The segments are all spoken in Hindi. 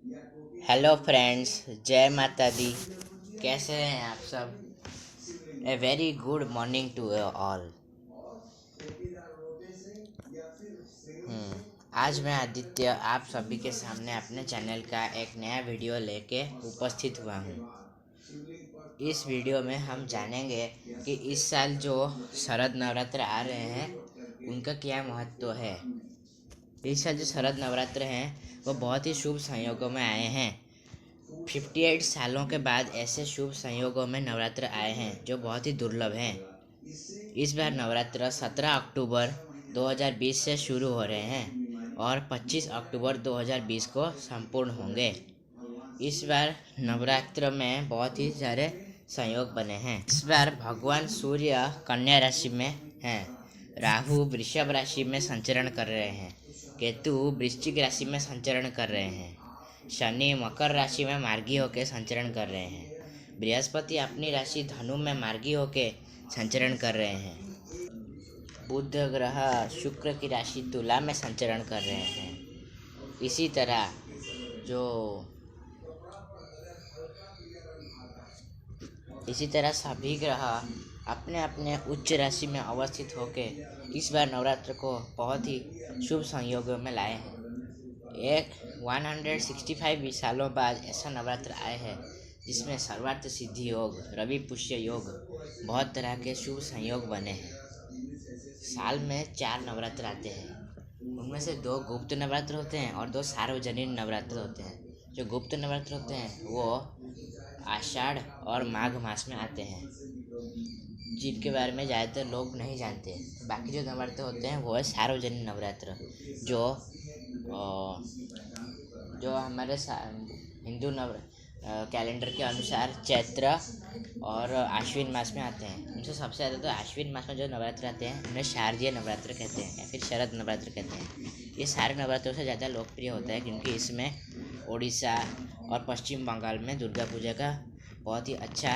हेलो फ्रेंड्स, जय माता दी। कैसे हैं आप सब? A very good morning to all. आज मैं आदित्य आप सभी के सामने अपने चैनल का एक नया वीडियो लेके उपस्थित हुआ हूँ। इस वीडियो में हम जानेंगे कि इस साल जो शरद नवरात्र आ रहे हैं उनका क्या महत्व है। इस साल जो शरद नवरात्र हैं वो बहुत ही शुभ संयोगों में आए हैं। 58 सालों के बाद ऐसे शुभ संयोगों में नवरात्र आए हैं जो बहुत ही दुर्लभ हैं। इस बार नवरात्र 17 अक्टूबर 2020 से शुरू हो रहे हैं और 25 अक्टूबर 2020 को संपूर्ण होंगे। इस बार नवरात्र में बहुत ही सारे संयोग बने हैं। इस बार भगवान सूर्य कन्या राशि में हैं, राहु वृषभ राशि में संचरण कर रहे हैं, केतु वृश्चिक राशि में संचरण कर रहे हैं, शनि मकर राशि में मार्गी होकर संचरण कर रहे हैं, बृहस्पति अपनी राशि धनु में मार्गी होकर संचरण कर रहे हैं, बुध ग्रह शुक्र की राशि तुला में संचरण कर रहे हैं। इसी तरह जो इसी तरह सभी ग्रह अपने अपने उच्च राशि में अवस्थित होकर इस बार नवरात्र को बहुत ही शुभ संयोगों में लाए हैं। एक 165 सालों बाद ऐसा नवरात्र आए हैं जिसमें सर्वार्थ सिद्धि योग, रवि पुष्य योग, बहुत तरह के शुभ संयोग बने हैं। साल में 4 नवरात्र आते हैं, उनमें से 2 गुप्त नवरात्र होते हैं और 2 सार्वजनिक नवरात्र होते हैं। जो गुप्त नवरात्र होते हैं वो आषाढ़ और माघ मास में आते हैं, जिनके बारे में ज़्यादातर लोग नहीं जानते। बाकी जो नवरात्र होते हैं वो है सार्वजनिक नवरात्र, जो जो हमारे हिंदू कैलेंडर के अनुसार चैत्र और आश्विन मास में आते हैं। उनसे सबसे ज़्यादा तो आश्विन मास में जो नवरात्र आते हैं उन्हें शारदीय नवरात्र कहते हैं या फिर शरद नवरात्र कहते हैं। ये सारे नवरात्रों से ज़्यादा लोकप्रिय होता है क्योंकि इसमें उड़ीसा और पश्चिम बंगाल में दुर्गा पूजा का बहुत ही अच्छा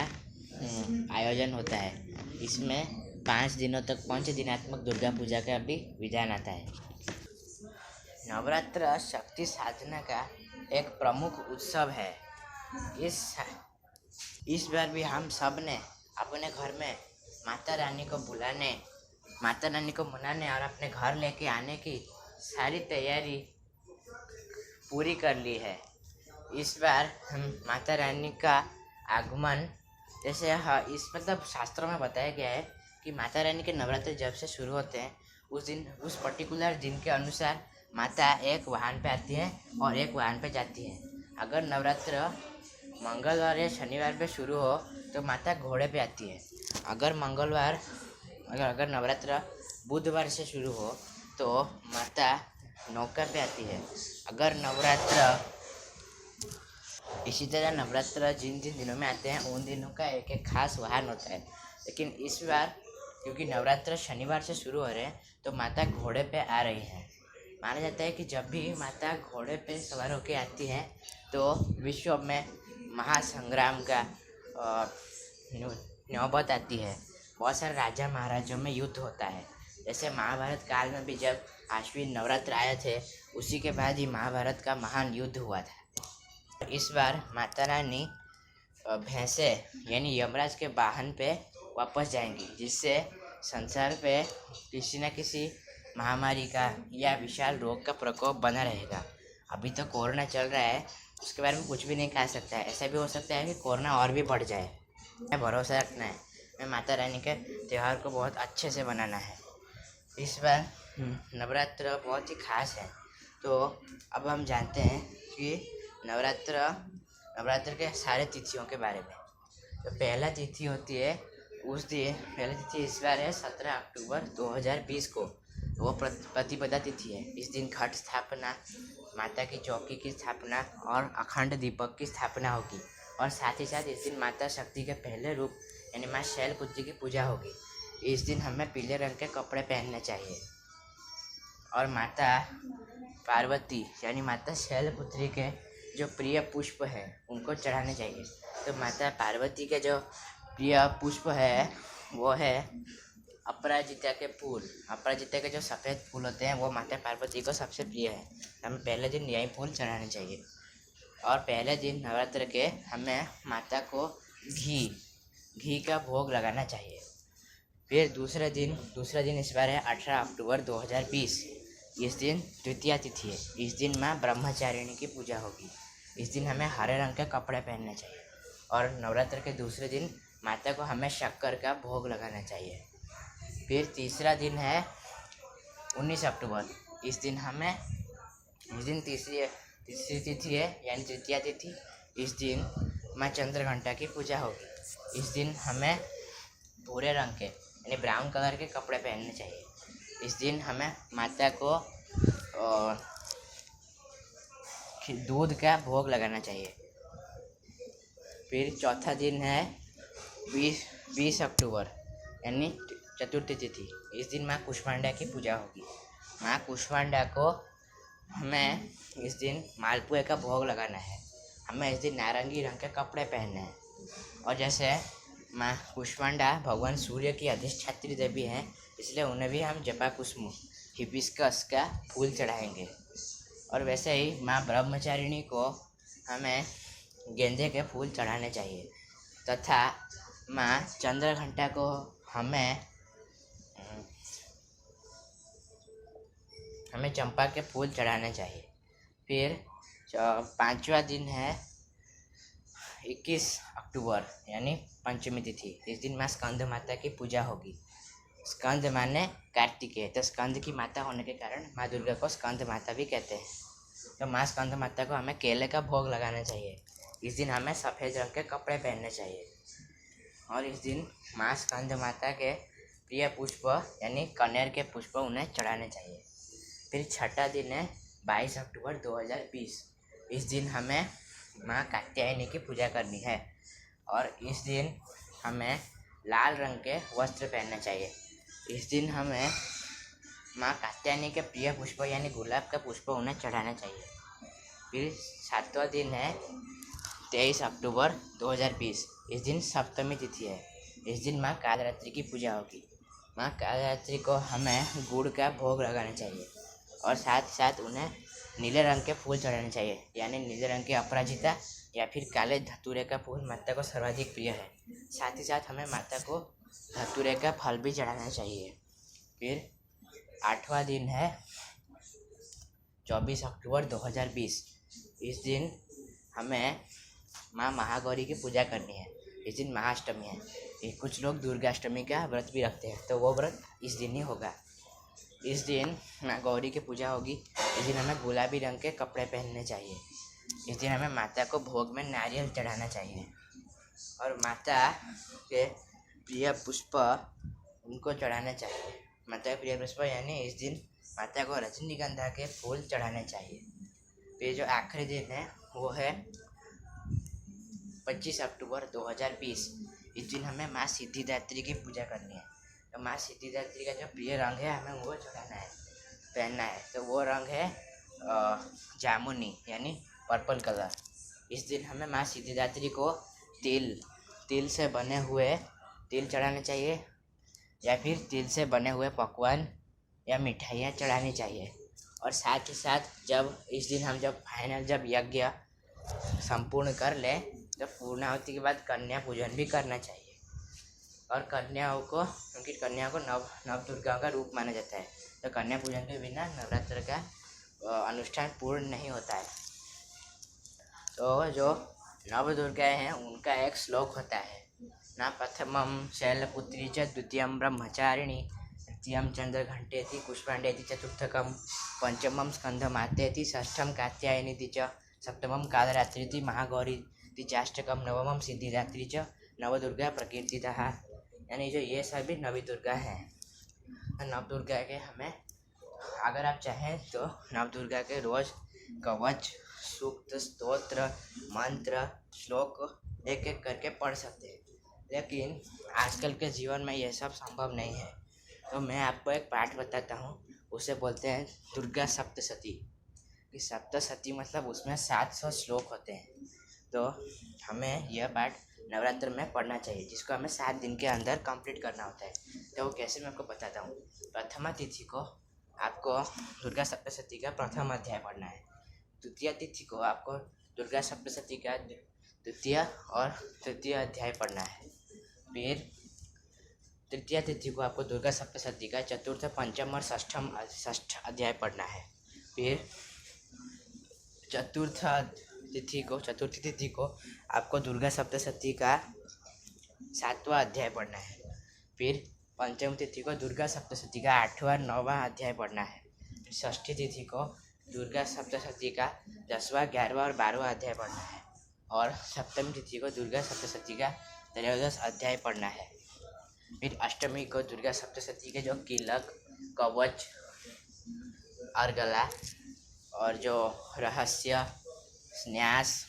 आयोजन होता है। इसमें 5 दिनों तक 5 दिनात्मक दुर्गा पूजा का भी विधान आता है। नवरात्र शक्ति साधना का एक प्रमुख उत्सव है। इस बार भी हम सब ने अपने घर में माता रानी को बुलाने, माता रानी को मनाने और अपने घर लेके आने की सारी तैयारी पूरी कर ली है। इस बार हम माता रानी का आगमन जैसे इस मतलब शास्त्रों में बताया गया है कि माता रानी के नवरात्र जब से शुरू होते हैं उस दिन, उस पर्टिकुलर दिन के अनुसार माता एक वाहन पे आती है और एक वाहन पे जाती है। अगर नवरात्र मंगलवार या शनिवार पे शुरू हो तो माता घोड़े पे आती है। अगर नवरात्र बुधवार से शुरू हो तो माता नौका पे आती है। इसी तरह नवरात्र जिन जिन दिनों में आते हैं उन दिनों का एक एक खास वाहन होता है। लेकिन इस बार क्योंकि नवरात्र शनिवार से शुरू हो रहे हैं तो माता घोड़े पे आ रही है। माना जाता है कि जब भी माता घोड़े पे सवार होकर आती है तो विश्व में महासंग्राम का नौबत आती है। बहुत सारे राजा महाराजों में युद्ध होता है। जैसे महाभारत काल में भी जब आश्विन नवरात्र आए थे उसी के बाद ही महाभारत का महान युद्ध हुआ था। इस बार माता रानी भैंसे यानी यमराज के वाहन पे वापस जाएंगी, जिससे संसार पे किसी न किसी महामारी का या विशाल रोग का प्रकोप बना रहेगा। अभी तो कोरोना चल रहा है, उसके बारे में कुछ भी नहीं कह सकता है। ऐसा भी हो सकता है कि कोरोना और भी बढ़ जाए। मैं भरोसा रखना है, मैं माता रानी के त्यौहार को बहुत अच्छे से मनाना है। इस बार नवरात्र बहुत ही खास है। तो अब हम जानते हैं कि नवरात्र के सारे तिथियों के बारे में। तो पहला तिथि होती है पहली तिथि इस बार है 17 अक्टूबर 2020 को। वो प्रतिपदा तिथि है। इस दिन घट स्थापना, माता की चौकी की स्थापना और अखंड दीपक की स्थापना होगी। और साथ ही साथ इस दिन माता शक्ति के पहले रूप यानी माँ शैलपुत्री की पूजा होगी। इस दिन हमें पीले रंग के कपड़े पहनने चाहिए और माता पार्वती यानी माता शैलपुत्री के जो प्रिय पुष्प है उनको चढ़ाने चाहिए। तो माता पार्वती के जो प्रिय पुष्प है वो है अपराजिता के फूल। अपराजिता के जो सफ़ेद फूल होते हैं वो माता पार्वती को सबसे प्रिय है। हमें पहले दिन यही फूल चढ़ाने चाहिए। और पहले दिन नवरात्र के हमें माता को घी का भोग लगाना चाहिए। फिर दूसरा दिन इस बार है 18 अक्टूबर 2020। इस दिन तृतीया तिथि है। इस दिन माँ ब्रह्मचारिणी की पूजा होगी। इस दिन हमें हरे रंग के कपड़े पहनने चाहिए। और नवरात्र के दूसरे दिन माता को हमें शक्कर का भोग लगाना चाहिए। फिर तीसरा दिन है 19 अक्टूबर। इस दिन तीसरी तिथि है, यानी तृतीया तिथि। इस दिन माँ चंद्रघंटा की पूजा होगी। इस दिन हमें भूरे रंग के यानी ब्राउन कलर के कपड़े पहनने चाहिए। इस दिन हमें माता को दूध का भोग लगाना चाहिए। फिर चौथा दिन है 20 अक्टूबर, यानी चतुर्थी तिथि। इस दिन माँ कुष्मांडा की पूजा होगी। माँ कुष्मांडा को हमें इस दिन मालपुए का भोग लगाना है। हमें इस दिन नारंगी रंग के कपड़े पहनने हैं। और जैसे माँ कुष्मांडा भगवान सूर्य की अधिष्ठात्री देवी हैं, इसलिए उन्हें भी हम जपा कुसुम हिबिस्कस का फूल चढ़ाएंगे। और वैसे ही माँ ब्रह्मचारिणी को हमें गेंदे के फूल चढ़ाने चाहिए तथा माँ चंद्रघंटा को हमें चंपा के फूल चढ़ाने चाहिए। फिर पांचवा दिन है 21 अक्टूबर, यानी पंचमी तिथि। इस दिन माँ स्कंद माता की पूजा होगी। स्कंद माने कार्तिकेय, तो स्कंद की माता होने के कारण माँ दुर्गा को स्कंद माता भी कहते हैं। तो माँ स्कंद माता को हमें केले का भोग लगाना चाहिए। इस दिन हमें सफ़ेद रंग के कपड़े पहनने चाहिए। और इस दिन माँ स्कंद माता के प्रिय पुष्प यानी कनेर के पुष्प उन्हें चढ़ाने चाहिए। फिर छठा दिन है 22 अक्टूबर 2020। इस दिन हमें माँ कात्यायनी की पूजा करनी है। और इस दिन हमें लाल रंग के वस्त्र पहनने चाहिए। इस दिन हमें माँ कात्यायनी के प्रिय पुष्प यानी गुलाब का पुष्प उन्हें चढ़ाना चाहिए। फिर सातवां दिन है 23 अक्टूबर 2020। इस दिन सप्तमी तिथि है। इस दिन माँ कालरात्रि की पूजा होगी। माँ कालरात्रि को हमें गुड़ का भोग लगाना चाहिए और साथ ही साथ उन्हें नीले रंग के फूल चढ़ाने चाहिए, यानी नीले रंग के अपराजिता या फिर काले धतूरे का फूल माता को सर्वाधिक प्रिय है। साथ ही साथ हमें माता को धतूरे का फल भी चढ़ाना चाहिए। फिर आठवां दिन है 24 अक्टूबर 2020। इस दिन हमें माँ महागौरी की पूजा करनी है। इस दिन महाअष्टमी है। कुछ लोग दुर्गाष्टमी का व्रत भी रखते हैं, तो वो व्रत इस दिन ही होगा। इस दिन माँ गौरी की पूजा होगी। इस दिन हमें गुलाबी रंग के कपड़े पहनने चाहिए। इस दिन हमें माता को भोग में नारियल चढ़ाना चाहिए और माता के प्रिय पुष्प उनको चढ़ाना चाहिए। माता के प्रिय पुष्प यानी इस दिन माता को रजनीगंधा के फूल चढ़ाने चाहिए। फिर जो आखिरी दिन है वो है 25 अक्टूबर 2020। इस दिन हमें माँ सिद्धिदात्री की पूजा करनी है। तो माँ सिद्धिदात्री का जो प्रिय रंग है हमें वो चढ़ाना है, पहनना है। तो वो रंग है जामुनी यानी पर्पल कलर। इस दिन हमें माँ सिद्धिदात्री को तिल से बने हुए तिल चढ़ाने चाहिए या फिर तिल से बने हुए पकवान या मिठाइयाँ चढ़ानी चाहिए। और साथ ही साथ जब इस दिन हम जब यज्ञ संपूर्ण कर ले तो पूर्णाहुति के बाद कन्या पूजन भी करना चाहिए। और उनकी कन्याओं को नव दुर्गा का रूप माना जाता है। तो कन्या पूजन के बिना नवरात्र का अनुष्ठान पूर्ण नहीं होता है। तो जो नव दुर्गाएँ हैं उनका एक श्लोक होता है, न प्रथमं शैलपुत्री च द्वितीयं ब्रह्मचारिणी तृतीयं चंद्रघंटेति कुष्मांडेति चतुर्थकं पंचमं स्कंदमातेति षष्ठं कात्यायनीति च सप्तमं कालरात्रिति महागौरीति चाष्टकं नवमं सिद्धिदात्री च नवदुर्गा प्रकीर्तितः। यानी जो ये सभी नवी दुर्गा हैं। नव दुर्गा के हमें अगर आप चाहें तो नव दुर्गा के रोज कवच सूक्त स्तोत्र मंत्र श्लोक एक एक करके पढ़ सकते हैं, लेकिन आजकल के जीवन में यह सब संभव नहीं है। तो मैं आपको एक पाठ बताता हूँ, उसे बोलते हैं दुर्गा सप्तशती। कि सप्तशती मतलब उसमें 700 श्लोक होते हैं। तो हमें यह पाठ नवरात्र में पढ़ना चाहिए, जिसको हमें 7 दिन के अंदर कंप्लीट करना होता है। तो वो कैसे मैं आपको बताता हूँ। प्रथमा तिथि को आपको दुर्गा सप्तशती का प्रथम अध्याय पढ़ना है। द्वितीय तिथि को आपको दुर्गा सप्तशती का द्वितीय और तृतीय अध्याय पढ़ना है। फिर तृतीय तिथि को आपको दुर्गा सप्तशती का चतुर्थ, पंचम और षष्ठ अध्याय पढ़ना है। फिर चतुर्थी तिथि को आपको दुर्गा सप्तशती का 7वां अध्याय पढ़ना है। फिर पंचम तिथि को दुर्गा सप्तशती का 8वां 9वां अध्याय पढ़ना है। षष्ठी तिथि को दुर्गा सप्तशती का 10वां 11वां और 12वां अध्याय पढ़ना है। और सप्तमी तिथि को दुर्गा सप्तशती का 13 अध्याय पढ़ना है। फिर अष्टमी को दुर्गा सप्तशती के जो तिलक, कवच, अर्गला और जो रहस्य, न्यास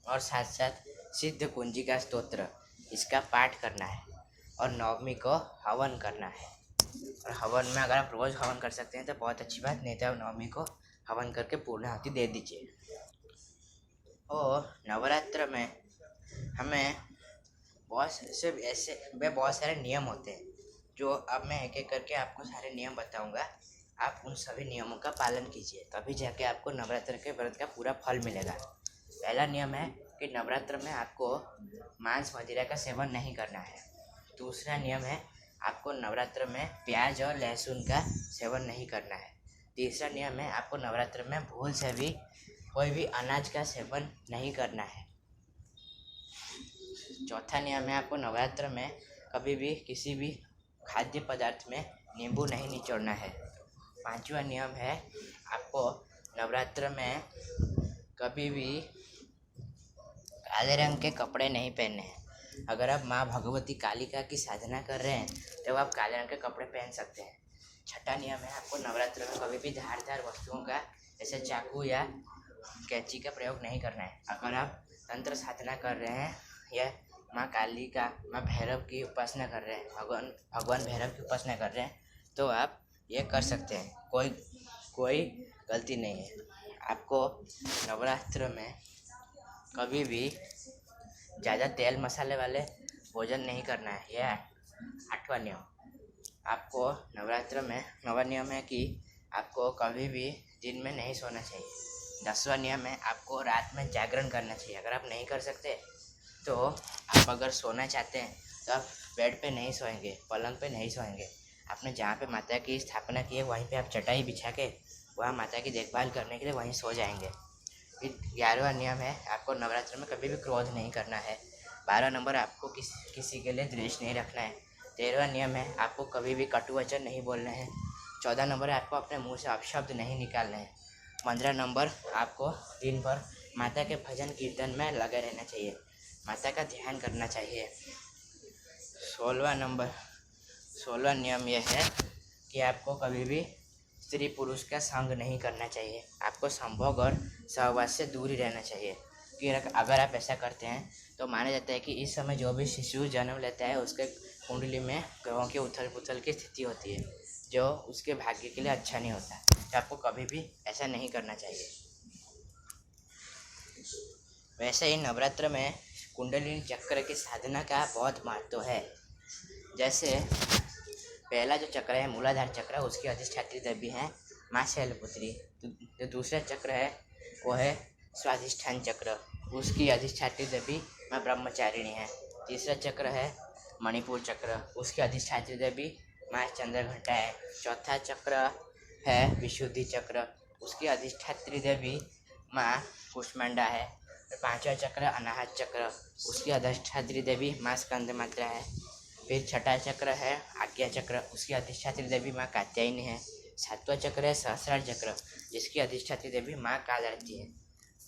और साथ साथ सिद्ध कुंजिका स्तोत्र, इसका पाठ करना है। और नवमी को हवन करना है। और हवन में अगर आप रोज़ हवन कर सकते हैं तो बहुत अच्छी बात, नहीं तो आप नवमी को हवन करके पूर्णाहुति दे दीजिए। और नवरात्र में हमें बहुत सारे नियम होते हैं, जो अब मैं एक एक करके आपको सारे नियम बताऊंगा। आप उन सभी नियमों का पालन कीजिए, तभी जाके आपको नवरात्र के व्रत का पूरा फल मिलेगा। पहला नियम है कि नवरात्र में आपको मांस मदिरा का सेवन नहीं करना है। दूसरा नियम है आपको नवरात्र में प्याज और लहसुन का सेवन नहीं करना है। तीसरा नियम है आपको नवरात्र में भूल से भी कोई भी अनाज का सेवन नहीं करना है। चौथा नियम है आपको नवरात्र में कभी भी किसी भी खाद्य पदार्थ में नींबू नहीं निचोड़ना है। पांचवा नियम है आपको नवरात्र में कभी भी काले रंग के कपड़े नहीं पहनने हैं। अगर आप माँ भगवती कालिका की साधना कर रहे हैं तो आप काले रंग के कपड़े पहन सकते हैं। छठा नियम है आपको नवरात्र में कभी भी धारदार वस्तुओं का जैसे चाकू या कैंची का प्रयोग नहीं करना है। अगर आप तंत्र साधना कर रहे हैं या माँ कालिका, माँ भैरव की उपासना कर रहे हैं, भगवान भैरव की उपासना कर रहे हैं, तो आप ये कर सकते हैं, कोई गलती नहीं है। आपको नवरात्र में कभी भी ज़्यादा तेल मसाले वाले भोजन नहीं करना है। यह 8वां नियम। आपको नवरात्र में 9वां नियम है कि आपको कभी भी दिन में नहीं सोना चाहिए। 10वां नियम है आपको रात में जागरण करना चाहिए। अगर आप नहीं कर सकते तो आप अगर सोना चाहते हैं तो आप बेड पे नहीं सोएंगे, पलंग पे नहीं सोएंगे। आपने जहाँ पे माता की स्थापना की है वहीं पे आप चटाई बिछा के वहाँ माता की देखभाल करने के लिए वहीं सो जाएंगे। फिर 11वां नियम है आपको नवरात्र में कभी भी क्रोध नहीं करना है। 12 नंबर आपको किसी के लिए द्वेष नहीं रखना है। 13वां नियम है आपको कभी भी कटु वचन नहीं बोलना है। 14 नंबर आपको अपने मुंह से अपशब्द नहीं निकालना है। 15 नंबर आपको दिन भर माता के भजन कीर्तन में लगे रहना चाहिए, माता का ध्यान करना चाहिए। 16वां नियम यह है कि आपको कभी भी स्त्री पुरुष का संग नहीं करना चाहिए। आपको संभोग और सहवास से दूर ही रहना चाहिए, कि अगर आप ऐसा करते हैं तो माना जाता है कि इस समय जो भी शिशु जन्म लेता है उसके कुंडली में ग्रहों की उथल पुथल की स्थिति होती है, जो उसके भाग्य के लिए अच्छा नहीं होता। तो आपको कभी भी ऐसा नहीं करना चाहिए। वैसे ही नवरात्र में कुंडलिनी चक्र की साधना का बहुत महत्व है। जैसे पहला जो चक्र है मूलाधार चक्र, उसकी अधिष्ठात्री देवी है माँ शैलपुत्री। जो दूसरा चक्र है वो है स्वाधिष्ठान चक्र, उसकी अधिष्ठात्री देवी माँ ब्रह्मचारिणी है। तीसरा चक्र है मणिपुर चक्र, उसकी अधिष्ठात्री देवी माँ चंद्रघंटा है। चौथा चक्र है विशुद्धि चक्र, उसकी अधिष्ठात्री देवी माँ कुष्मांडा है। पांचवा चक्र अनाहत चक्र, उसकी अधिष्ठात्री देवी माँ स्कंदमात्रा है। फिर छठा चक्र है आज्ञा चक्र, उसकी अधिष्ठात्री देवी माँ कात्यायनी है। सातवां चक्र है सहस्रार चक्र, जिसकी अधिष्ठात्री देवी माँ कालारती है।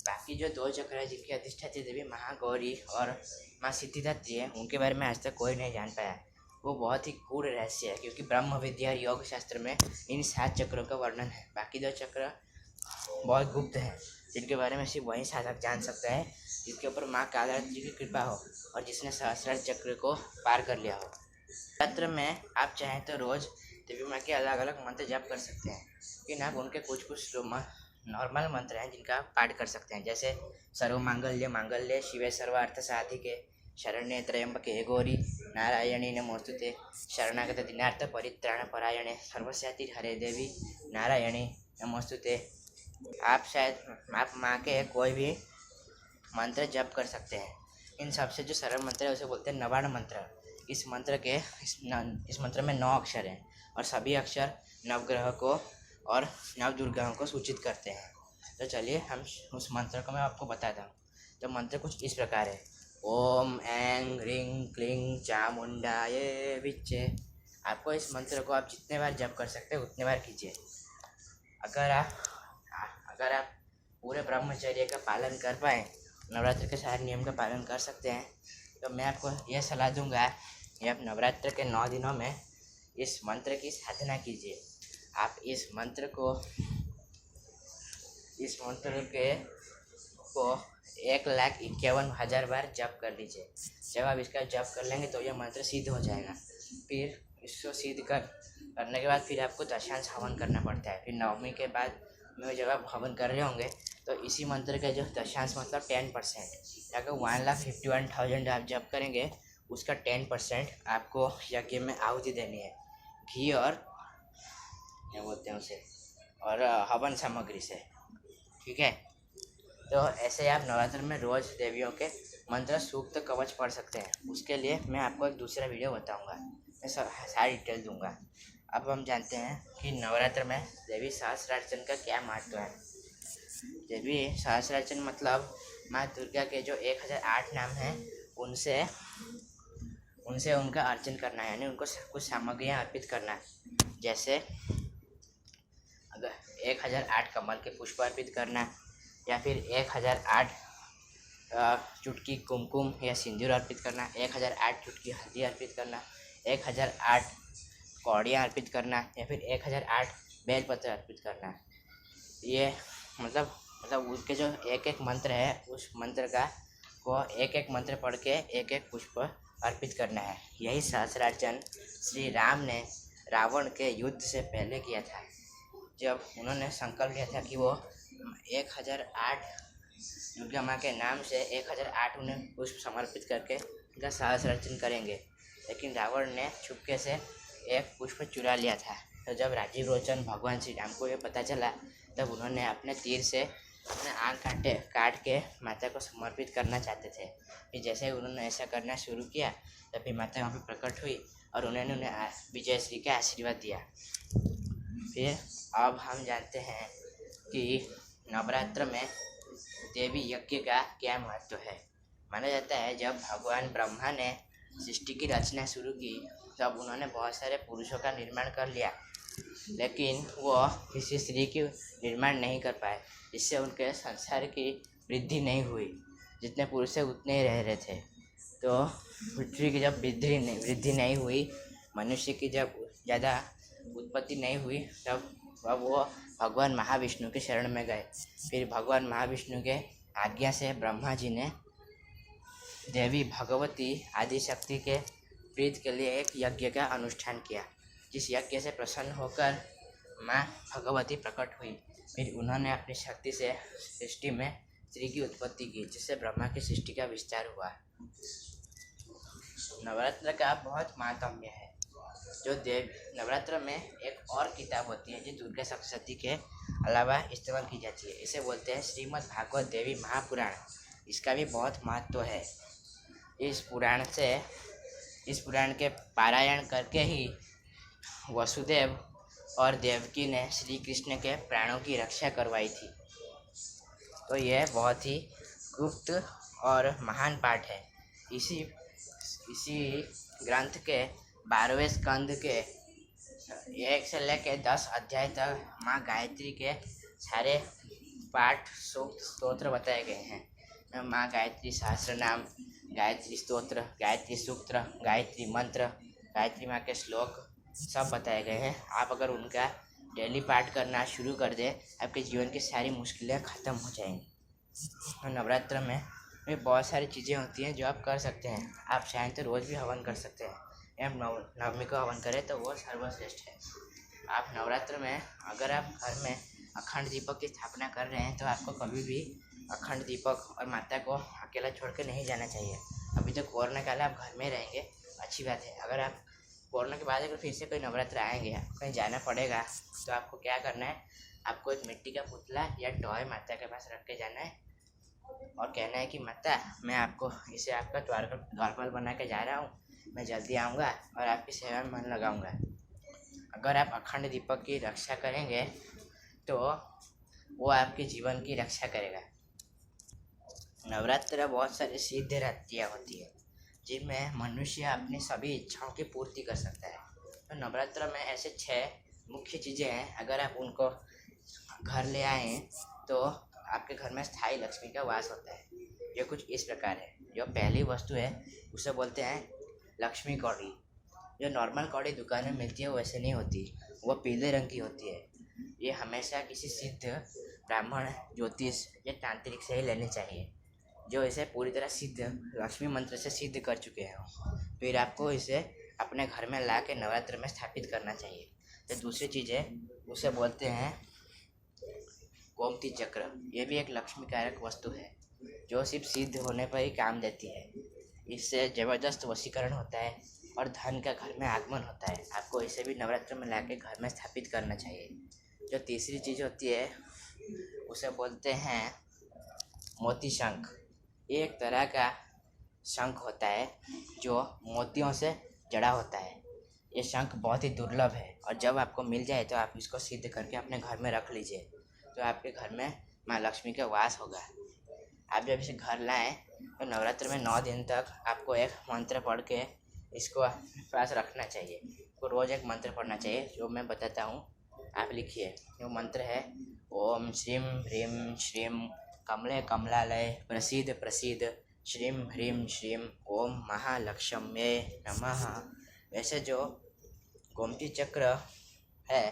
बाकी जो 2 चक्र है जिनकी अधिष्ठात्री देवी महागौरी और माँ सिद्धिदात्री है, उनके बारे में आज तक कोई नहीं जान पाया। वो बहुत ही गूढ़ रहस्य है, क्योंकि ब्रह्म विद्या और योग शास्त्र में इन 7 चक्रों का वर्णन है। बाकी 2 चक्र बहुत गुप्त हैं, जिनके बारे में सिर्फ वही साधक जान सकता है जिसके ऊपर माँ कालारती जी की कृपा हो और जिसने सहस्रार चक्र को पार कर लिया हो। नवरात्र में आप चाहें तो रोज़ देवी माँ के अलग अलग मंत्र जाप कर सकते हैं, लेकिन आप उनके कुछ नॉर्मल मंत्र हैं जिनका आप पाठ कर सकते हैं। जैसे सर्व मांगल्य शिवे सर्वार्थ साधिके शरण्ये त्र्यंबके गौरी नारायणी नमोस्तुते शरणागत दिनार्थ परित्राण परायणे सर्वस्याति हरे देवी नारायणी नमोस्तुते। आप शायद आप माँ के कोई भी मंत्र जप कर सकते हैं। इन सबसे जो सरल मंत्र है उसे बोलते हैं नवाण मंत्र। इस मंत्र में 9 अक्षर हैं और सभी अक्षर नवग्रह को और नवदुर्गाओं को सूचित करते हैं। तो चलिए हम उस मंत्र को मैं आपको बताता हूँ। तो मंत्र कुछ इस प्रकार है। ओम ऐं ह्रीं क्लीं चामुंडाये विच्चे। आपको इस मंत्र को आप जितने बार जप कर सकते हैं उतने बार कीजिए। अगर आप अगर आप पूरे ब्रह्मचर्य का पालन कर पाएँ, नवरात्र के सारे नियम का पालन कर सकते हैं, तो मैं आपको यह सलाह दूंगा कि आप नवरात्र के 9 दिनों में इस मंत्र की साधना कीजिए। आप इस मंत्र को 1,51,000 बार जप कर लीजिए। जब आप इसका जप कर लेंगे तो यह मंत्र सिद्ध हो जाएगा। फिर इसको सिद्ध करने के बाद फिर आपको दशांश हवन करना पड़ता है। फिर नवमी के बाद में जब आप हवन कर रहे होंगे तो इसी मंत्र का जो दशांश मतलब 10%, अगर 1,51,000 आप जप करेंगे उसका 10% आपको यज्ञ में आहुति देनी है, घी और क्या बोलते हैं उसे, और हवन सामग्री से। ठीक है, तो ऐसे आप नवरात्र में रोज़ देवियों के मंत्र सूक्त कवच पढ़ सकते हैं। उसके लिए मैं आपको एक दूसरा वीडियो बताऊंगा, मैं सारी डिटेल दूंगा। अब हम जानते हैं कि नवरात्र में देवी सहस्त्रार्चन का क्या महत्व है। देवी सहस्त्रार्चन मतलब माँ दुर्गा के जो 1008 नाम हैं उनसे उनका अर्चन करना है, यानी उनको कुछ सामग्रियाँ अर्पित करना है। जैसे अगर 1008 कमल के पुष्प अर्पित करना, या फिर 1008 चुटकी कुमकुम या सिंदूर अर्पित करना, 1008 चुटकी हल्दी अर्पित करना, 1008 कौड़ियाँ अर्पित करना, या फिर 1008 बेलपत्र अर्पित करना। ये मतलब उसके जो एक एक मंत्र है उस मंत्र को एक एक मंत्र पढ़ के एक एक पुष्प अर्पित करना है। यही सहस्रार्चन श्री राम ने रावण के युद्ध से पहले किया था, जब उन्होंने संकल्प लिया था कि वो 1008 दुर्गा माँ के नाम से 1008 उन्हें पुष्प समर्पित करके उनका सहस्रार्चन करेंगे। लेकिन रावण ने छुपके से एक पुष्प चुरा लिया था। तो जब राजीव लोचन भगवान श्री राम को ये पता चला तब उन्होंने अपने तीर से अपने आँख काट के माता को समर्पित करना चाहते थे। फिर जैसे ही उन्होंने ऐसा करना शुरू किया तभी माता वहाँ पे प्रकट हुई और उन्होंने उन्हें विजयश्री का आशीर्वाद दिया। फिर अब हम जानते हैं कि नवरात्र में देवी यज्ञ का क्या महत्व है। माना जाता है जब भगवान ब्रह्मा ने सृष्टि की रचना शुरू की तब उन्होंने बहुत सारे पुरुषों का निर्माण कर लिया, लेकिन वो किसी स्त्री की निर्माण नहीं कर पाए, जिससे उनके संसार की वृद्धि नहीं हुई। जितने पुरुष थे उतने ही रह रहे थे। तो पृथ्वी की जब वृद्धि नहीं हुई, मनुष्य की जब ज़्यादा उत्पत्ति नहीं हुई, तब वो भगवान महाविष्णु के शरण में गए। फिर भगवान महाविष्णु के आज्ञा से ब्रह्मा जी ने देवी भगवती आदिशक्ति के प्रीति के लिए एक यज्ञ का अनुष्ठान किया, जिस यज्ञ से प्रसन्न होकर माँ भगवती प्रकट हुई। फिर उन्होंने अपनी शक्ति से सृष्टि में स्त्री की उत्पत्ति की, जिससे ब्रह्मा की सृष्टि का विस्तार हुआ। नवरात्र का बहुत महात्म्य है। जो नवरात्र में एक और किताब होती है जो दुर्गा सप्तशती के अलावा इस्तेमाल की जाती है, इसे बोलते हैं श्रीमद् भागवत देवी महापुराण। इसका भी बहुत महत्व है। इस पुराण के पारायण करके ही वसुदेव और देवकी ने श्री कृष्ण के प्राणों की रक्षा करवाई थी। तो यह बहुत ही गुप्त और महान पाठ है। इसी ग्रंथ के 12वें स्कंद के 1 से लेकर 10 अध्याय तक माँ गायत्री के सारे पाठ सूक्त स्तोत्र बताए गए हैं। माँ गायत्री सहस्त्र नाम, गायत्री स्तोत्र, गायत्री सूत्र, गायत्री मंत्र, गायत्री माँ के श्लोक सब बताए गए हैं। आप अगर उनका डेली पाठ करना शुरू कर दें, आपके जीवन की सारी मुश्किलें ख़त्म हो जाएंगी। और नवरात्र में बहुत सारी चीज़ें होती हैं जो आप कर सकते हैं। आप चाहें तो रोज़ भी हवन कर सकते हैं, या नवमी को हवन करें तो वो सर्वश्रेष्ठ है। आप नवरात्र में अगर आप घर में अखंड दीपक की स्थापना कर रहे हैं तो आपको कभी भी अखंड दीपक और माता को अकेला छोड़ कर नहीं जाना चाहिए। अभी तो कोरोना काल आप घर में रहेंगे, अच्छी बात है। अगर आप कोरोना के बाद अगर फिर से कोई नवरात्र आएंगे, आपको कहीं जाना पड़ेगा, तो आपको क्या करना है, आपको एक मिट्टी का पुतला या टॉय माता के पास रख के जाना है और कहना है कि माता, मैं आपको इसे आपका द्वारपाल बना के जा रहा हूँ, मैं जल्दी आऊँगा और आपकी सेवा में मन लगाऊँगा। अगर आप अखंड दीपक की रक्षा करेंगे तो वो आपके जीवन की रक्षा करेगा। नवरात्र बहुत सारी सिद्ध रात्रियाँ होती है जिनमें मनुष्य अपनी सभी इच्छाओं की पूर्ति कर सकता है। तो नवरात्र में ऐसे 6 मुख्य चीज़ें हैं, अगर आप उनको घर ले आए तो आपके घर में स्थायी लक्ष्मी का वास होता है। जो कुछ इस प्रकार है। जो पहली वस्तु है उसे बोलते हैं लक्ष्मी कौड़ी। जो नॉर्मल कौड़ी दुकान में मिलती है वैसे नहीं होती, वो पीले रंग की होती है। ये हमेशा किसी सिद्ध ब्राह्मण, ज्योतिष या तांत्रिक से ही लेनी चाहिए जो इसे पूरी तरह सिद्ध लक्ष्मी मंत्र से सिद्ध कर चुके हैं। फिर आपको इसे अपने घर में ला के नवरात्र में स्थापित करना चाहिए। तो दूसरी चीज़ है उसे बोलते हैं गोमती चक्र। ये भी एक लक्ष्मी कारक वस्तु है जो सिर्फ सिद्ध होने पर ही काम देती है। इससे ज़बरदस्त वशीकरण होता है और धन का घर में आगमन होता है। आपको इसे भी नवरात्र में ला के घर में स्थापित करना चाहिए। जो तीसरी चीज़ होती है उसे बोलते हैं मोती शंख। ये एक तरह का शंख होता है जो मोतियों से जड़ा होता है। ये शंख बहुत ही दुर्लभ है और जब आपको मिल जाए तो आप इसको सिद्ध करके अपने घर में रख लीजिए, तो आपके घर में माँ लक्ष्मी का वास होगा। आप जब इसे घर लाएं तो नवरात्र में 9 दिन तक आपको एक मंत्र पढ़ के इसको पास रखना चाहिए। तो रोज़ एक मंत्र पढ़ना चाहिए जो मैं बताता हूँ, आप लिखिए। वो मंत्र है ओम श्रीम ह्रीम श्रीम कमले कमलालय प्रसीद प्रसीद श्रीम ह्रीम श्रीम ओम महालक्ष्म्ये नमः। वैसे जो गोमती चक्र है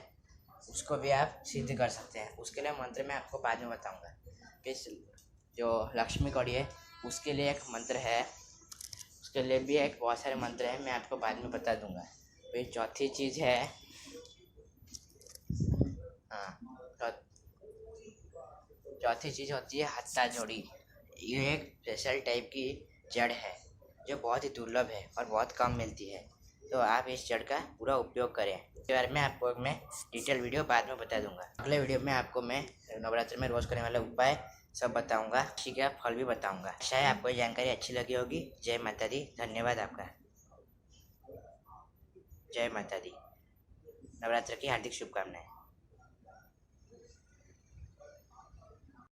उसको भी आप सिद्ध कर सकते हैं। उसके लिए मंत्र मैं आपको बाद में बताऊंगा। इस जो लक्ष्मी कौड़ी है उसके लिए एक मंत्र है, उसके लिए भी एक बहुत सारे मंत्र हैं, मैं आपको बाद में बता दूंगा। फिर चौथी चीज़ है चौथी चीज़ होती है हत्ता जोड़ी। ये एक स्पेशल टाइप की जड़ है जो बहुत ही दुर्लभ है और बहुत कम मिलती है। तो आप इस जड़ का पूरा उपयोग करें। इसके बारे में आपको मैं डिटेल वीडियो बाद में बता दूंगा। अगले वीडियो में आपको मैं नवरात्र में रोज़ करने वाले उपाय सब बताऊंगा, ठीक है, फल भी बताऊंगा। शायद आपको ये जानकारी अच्छी लगी होगी। जय माता दी। धन्यवाद आपका। जय माता दी। नवरात्र की हार्दिक शुभकामनाएं।